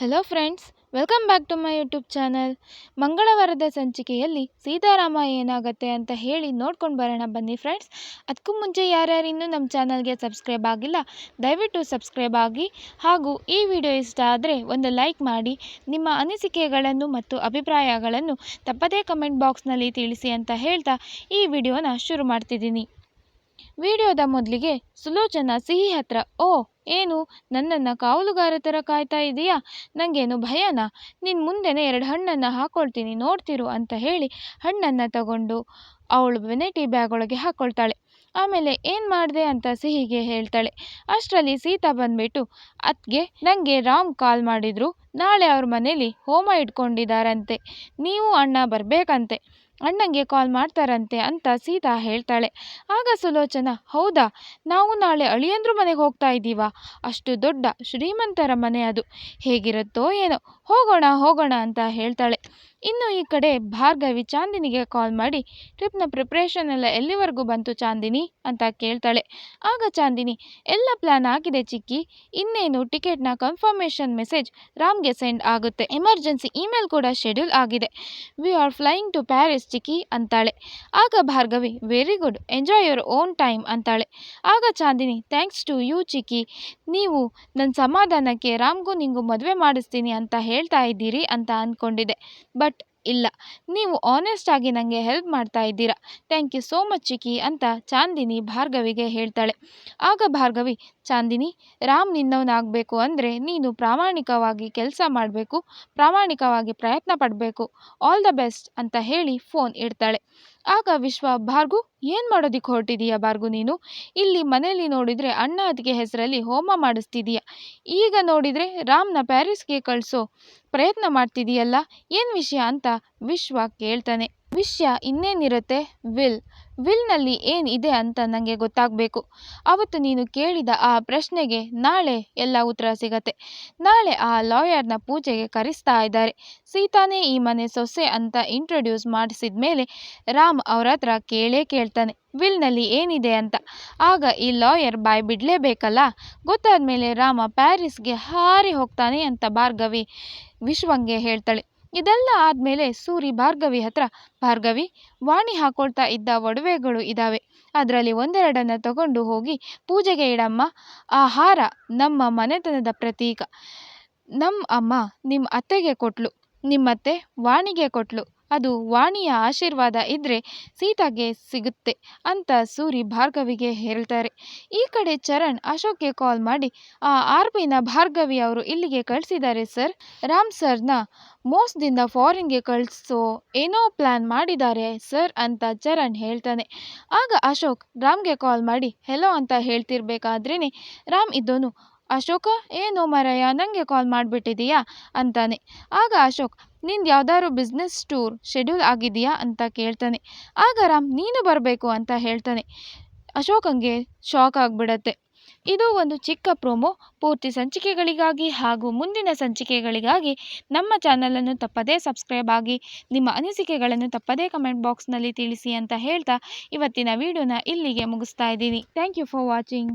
Hello friends, welcome back to my YouTube channel. ಮಂಗಳವಾರದ ಸಂಚಿಕೆಯಲ್ಲಿ ಸೀತಾರಾಮ ಏನಾಗುತ್ತೆ ಅಂತ ಹೇಳಿ ನೋಡ್ಕೊಂಡು ಬರೋಣ ಬನ್ನಿ ಫ್ರೆಂಡ್ಸ್. ಅದಕ್ಕೂ ಮುಂಚೆ ಯಾರ್ಯಾರು ಇನ್ನೂ ನಮ್ಮ ಚಾನಲ್ಗೆ ಸಬ್ಸ್ಕ್ರೈಬ್ ಆಗಿಲ್ಲ, ದಯವಿಟ್ಟು ಸಬ್ಸ್ಕ್ರೈಬ್ ಆಗಿ. ಹಾಗೂ ಈ ವಿಡಿಯೋ ಇಷ್ಟ ಆದರೆ ಒಂದು ಲೈಕ್ ಮಾಡಿ. ನಿಮ್ಮ ಅನಿಸಿಕೆಗಳನ್ನು ಮತ್ತು ಅಭಿಪ್ರಾಯಗಳನ್ನು ತಪ್ಪದೇ ಕಮೆಂಟ್ ಬಾಕ್ಸ್ನಲ್ಲಿ ತಿಳಿಸಿ ಅಂತ ಹೇಳ್ತಾ ಈ ವಿಡಿಯೋನ ಶುರು ಮಾಡ್ತಿದ್ದೀನಿ. ವಿಡಿಯೋದ ಮೊದಲಿಗೆ ಸುಲೋಚನಾ ಸಿಹಿ ಹತ್ರ, ಓ ಏನು ನನ್ನನ್ನು ಕಾವಲುಗಾರ ಥರ ಕಾಯ್ತಾ ಇದೆಯಾ? ನನಗೇನು ಭಯನಾ? ನಿನ್ನ ಮುಂದೆನೇ 2 ಹಣ್ಣನ್ನು ಹಾಕ್ಕೊಳ್ತೀನಿ ನೋಡ್ತಿರು ಅಂತ ಹೇಳಿ ಹಣ್ಣನ್ನು ತಗೊಂಡು ಅವಳು ವೆನೈಟಿ ಬ್ಯಾಗ್ ಒಳಗೆ ಹಾಕ್ಕೊಳ್ತಾಳೆ. ಆಮೇಲೆ ಏನು ಮಾಡಿದೆ ಅಂತ ಸಿಹಿಗೆ ಹೇಳ್ತಾಳೆ. ಅಷ್ಟರಲ್ಲಿ ಸೀತಾ ಬಂದ್ಬಿಟ್ಟು, ಅದ್ಗೆ ನನಗೆ ರಾಮ್ ಕಾಲ್ ಮಾಡಿದ್ರು, ನಾಳೆ ಅವ್ರ ಮನೇಲಿ ಹೋಮ ಇಟ್ಕೊಂಡಿದ್ದಾರಂತೆ, ನೀವು ಅಣ್ಣ ಬರಬೇಕಂತೆ, ಅಣ್ಣಂಗೆ ಕಾಲ್ ಮಾಡ್ತಾರಂತೆ ಅಂತ ಸೀತಾ ಹೇಳ್ತಾಳೆ. ಆಗ ಸುಲೋಚನಾ, ಹೌದಾ, ನಾವು ನಾಳೆ ಅಳಿಯಂದ್ರ ಮನೆಗೆ ಹೋಗ್ತಾ ಇದ್ದೀವಾ? ಅಷ್ಟು ದೊಡ್ಡ ಶ್ರೀಮಂತರ ಮನೆ ಅದು, ಹೇಗಿರುತ್ತೋ ಏನೋ, ಹೋಗೋಣ ಅಂತ ಹೇಳ್ತಾಳೆ. ಇನ್ನು ಈ ಕಡೆ ಭಾರ್ಗವಿ ಚಾಂದಿನಿಗೆ ಕಾಲ್ ಮಾಡಿ, ಟ್ರಿಪ್ನ ಪ್ರಿಪ್ರೇಷನ್ ಎಲ್ಲ ಎಲ್ಲಿವರೆಗೂ ಬಂತು ಚಾಂದಿನಿ ಅಂತ ಕೇಳ್ತಾಳೆ. ಆಗ ಚಾಂದಿನಿ, ಎಲ್ಲ ಪ್ಲ್ಯಾನ್ ಆಗಿದೆ ಚಿಕ್ಕಿ, ಇನ್ನೇನು ಟಿಕೆಟ್ನ ಕನ್ಫರ್ಮೇಷನ್ ಮೆಸೇಜ್ ರಾಮ್ಗೆ ಸೆಂಡ್ ಆಗುತ್ತೆ, ಎಮರ್ಜೆನ್ಸಿ ಇಮೇಲ್ ಕೂಡ ಶೆಡ್ಯೂಲ್ ಆಗಿದೆ, we are flying to Paris ಚಿಕ್ಕಿ ಅಂತಾಳೆ. ಆಗ Bhargavi, very good, enjoy your own time ಅಂತಾಳೆ. ಆಗ ಚಾಂದಿನಿ, ಥ್ಯಾಂಕ್ಸ್ ಟು ಯು ಚಿಕ್ಕಿ, ನೀವು ನನ್ನ ಸಮಾಧಾನಕ್ಕೆ ರಾಮ್ಗೂ ನಿಂಗೂ ಮದುವೆ ಮಾಡಿಸ್ತೀನಿ ಅಂತ ಹೇಳ್ತಾ ಇದ್ದೀರಿ ಅಂತ ಅಂದ್ಕೊಂಡಿದ್ದೆ, ಬಟ್ ಇಲ್ಲ, ನೀವು ಆನೆಸ್ಟ್ ಆಗಿ ನನಗೆ ಹೆಲ್ಪ್ ಮಾಡ್ತಾ ಇದ್ದೀರಾ, ಥ್ಯಾಂಕ್ ಯು ಸೋ ಮಚ್ ಚಿಕ್ಕಿ ಅಂತ ಚಾಂದಿನಿ ಭಾರ್ಗವಿಗೆ ಹೇಳ್ತಾಳೆ. ಆಗ ಭಾರ್ಗವಿ, ಚಾಂದಿನಿ, ರಾಮ್ ನಿನ್ನವನಾಗಬೇಕು ಅಂದರೆ ನೀನು ಪ್ರಾಮಾಣಿಕವಾಗಿ ಕೆಲಸ ಮಾಡಬೇಕು, ಪ್ರಾಮಾಣಿಕವಾಗಿ ಪ್ರಯತ್ನ ಪಡಬೇಕು, ಆಲ್ ದ ಬೆಸ್ಟ್ ಅಂತ ಹೇಳಿ ಫೋನ್ ಇಡ್ತಾಳೆ. ಆಗ ವಿಶ್ವ, ಭಾರ್ಗು, ಏನು ಮಾಡೋದಕ್ಕೆ ಹೊರಟಿದೀಯಾ ಭಾರ್ಗು ನೀನು? ಇಲ್ಲಿ ಮನೇಲಿ ನೋಡಿದರೆ ಅಣ್ಣ ಅತ್ತಿಗೆ ಹೆಸರಲ್ಲಿ ಹೋಮ ಮಾಡಿಸ್ತಿದೀಯ, ಈಗ ನೋಡಿದರೆ ರಾಮ್ನ ಪ್ಯಾರಿಸ್ಗೆ ಕಳಿಸೋ ಪ್ರಯತ್ನ ಮಾಡ್ತಿದೀಯಲ್ಲ, ಏನು ವಿಷಯ ಅಂತ ವಿಶ್ವ ಕೇಳ್ತಾನೆ. ವಿಷಯ ಇನ್ನೇನಿರುತ್ತೆ, ವಿಲ್ನಲ್ಲಿ ಏನಿದೆ ಅಂತ ನನಗೆ ಗೊತ್ತಾಗಬೇಕು. ಅವತ್ತು ನೀನು ಕೇಳಿದ ಆ ಪ್ರಶ್ನೆಗೆ ನಾಳೆ ಎಲ್ಲ ಉತ್ತರ ಸಿಗತ್ತೆ. ನಾಳೆ ಆ ಲಾಯರ್ನ ಪೂಜೆಗೆ ಕರೆಸ್ತಾ ಇದ್ದಾರೆ. ಸೀತಾನೇ ಈ ಮನೆ ಸೊಸೆ ಅಂತ ಇಂಟ್ರೊಡ್ಯೂಸ್ ಮಾಡಿಸಿದ ಮೇಲೆ ರಾಮ್ ಅವ್ರ ಹತ್ರ ಕೇಳ್ತಾನೆ ವಿಲ್ನಲ್ಲಿ ಏನಿದೆ ಅಂತ. ಆಗ ಈ ಲಾಯರ್ ಬಾಯ್ ಬಿಡಲೇಬೇಕಲ್ಲ. ಗೊತ್ತಾದ ಮೇಲೆ ರಾಮ ಪ್ಯಾರಿಸ್ಗೆ ಹಾರಿ ಹೋಗ್ತಾನೆ ಅಂತ ಭಾರ್ಗವಿ ವಿಶ್ವಂಗೆ ಹೇಳ್ತಾಳೆ. ಇದೆಲ್ಲ ಆದಮೇಲೆ ಸೂರಿ ಭಾರ್ಗವಿ ಹತ್ರ, ಭಾರ್ಗವಿ, ವಾಣಿ ಹಾಕೊಳ್ತಾ ಇದ್ದ ಒಡವೆಗಳು ಇದ್ದಾವೆ, ಅದರಲ್ಲಿ ಒಂದೆರಡನ್ನು ತಗೊಂಡು ಹೋಗಿ ಪೂಜೆಗೆ ಇಡಮ್ಮ. ಆ ಹಾರ ನಮ್ಮ ಮನೆತನದ ಪ್ರತೀಕ, ನಮ್ಮ ಅಮ್ಮ ನಿಮ್ಮ ಅತ್ತೆಗೆ ಕೊಟ್ಲು, ನಿಮ್ಮತ್ತೆ ವಾಣಿಗೆ ಕೊಟ್ಲು, ಅದು ವಾಣಿಯ ಆಶೀರ್ವಾದ ಇದ್ದರೆ ಸೀತಾಗೆ ಸಿಗುತ್ತೆ ಅಂತ ಸೂರಿ ಭಾರ್ಗವಿಗೆ ಹೇಳ್ತಾರೆ. ಈ ಕಡೆ ಚರಣ್ ಅಶೋಕ್ಗೆ ಕಾಲ್ ಮಾಡಿ, ಆ RPನ ಭಾರ್ಗವಿ ಅವರು ಇಲ್ಲಿಗೆ ಕಳಿಸಿದ್ದಾರೆ ಸರ್, ರಾಮ್ ಸರ್ನ ಮೋಸದಿಂದ ಫಾರಿನ್ಗೆ ಕಳಿಸೋ ಏನೋ ಪ್ಲ್ಯಾನ್ ಮಾಡಿದ್ದಾರೆ ಸರ್ ಅಂತ ಚರಣ್ ಹೇಳ್ತಾನೆ. ಆಗ ಅಶೋಕ್ ರಾಮ್ಗೆ ಕಾಲ್ ಮಾಡಿ ಹೆಲೋ ಅಂತ ಹೇಳ್ತಿರ್ಬೇಕಾದ್ರೇ ರಾಮ್ ಇದ್ದೋನು, ಅಶೋಕ, ಏನೋ ಮರಯ್ಯ ನನಗೆ ಕಾಲ್ ಮಾಡಿಬಿಟ್ಟಿದೀಯಾ ಅಂತಾನೆ. ಆಗ ಅಶೋಕ್, ನಿಂದು ಯಾವ್ದಾದ್ರು ಬಿಸ್ನೆಸ್ ಟೂರ್ ಶೆಡ್ಯೂಲ್ ಆಗಿದೆಯಾ ಅಂತ ಕೇಳ್ತಾನೆ. ಆಗ ರಾಮ್, ನೀನು ಬರಬೇಕು ಅಂತ ಹೇಳ್ತಾನೆ. ಅಶೋಕಂಗೆ ಶಾಕ್ ಆಗಿಬಿಡತ್ತೆ. ಇದು ಒಂದು ಚಿಕ್ಕ ಪ್ರೋಮೋ. ಪೂರ್ತಿ ಸಂಚಿಕೆಗಳಿಗಾಗಿ ಹಾಗೂ ಮುಂದಿನ ಸಂಚಿಕೆಗಳಿಗಾಗಿ ನಮ್ಮ ಚಾನಲನ್ನು ತಪ್ಪದೇ ಸಬ್ಸ್ಕ್ರೈಬ್ ಆಗಿ. ನಿಮ್ಮ ಅನಿಸಿಕೆಗಳನ್ನು ತಪ್ಪದೇ ಕಮೆಂಟ್ ಬಾಕ್ಸ್ನಲ್ಲಿ ತಿಳಿಸಿ ಅಂತ ಹೇಳ್ತಾ ಇವತ್ತಿನ ವಿಡಿಯೋನ ಇಲ್ಲಿಗೆ ಮುಗಿಸ್ತಾ ಇದ್ದೀನಿ. Thank you for watching.